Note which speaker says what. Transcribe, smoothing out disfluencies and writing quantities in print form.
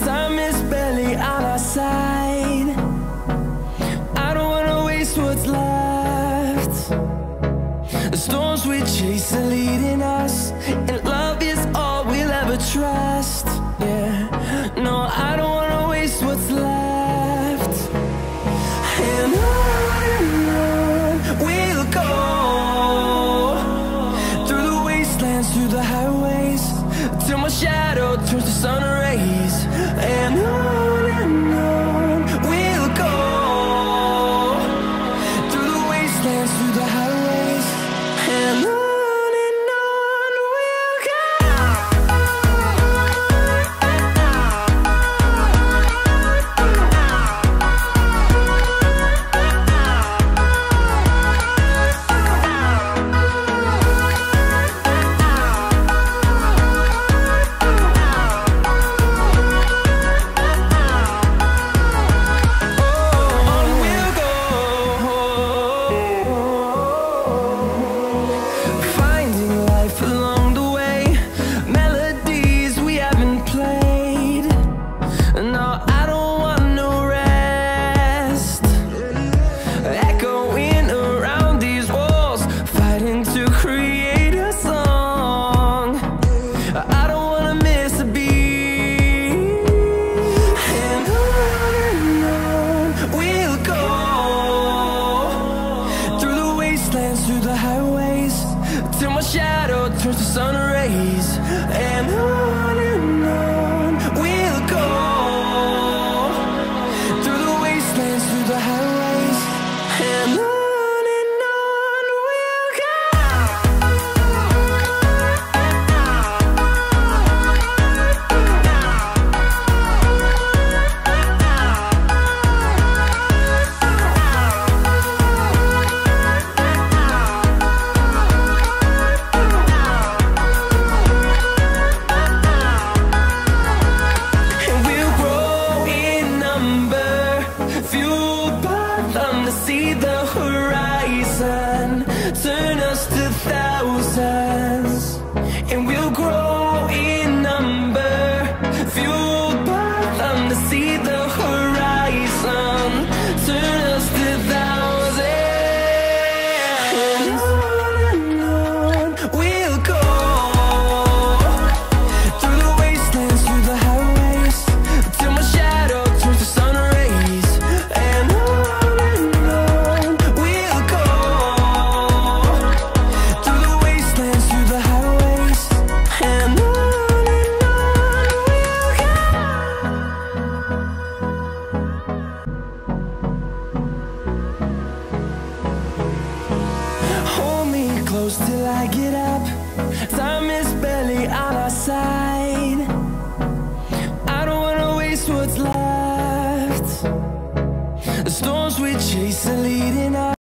Speaker 1: Time is barely on our side. I don't wanna waste what's left. The storms we chase are leading us, and love is all we'll ever trust. Yeah, no, I don't wanna waste what's left. And on we'll go, through the wastelands, through the highways, till my shadow turns to sun rays. And on we'll go, through the wastelands, through the highways, and on. Through the highways, till my shadow turns to sun rays. And on we'll go, through the wastelands, through the highways, and on. See the horizon turn us to thousands, and we'll grow in number, fueled by them to see the horizon turn us to thousands. And on we'll go, through the wastelands, through the highways, till my shadow turns to sun rays. And close till I get up. Time is barely on our side. I don't wanna waste what's left. The storms we chase are leading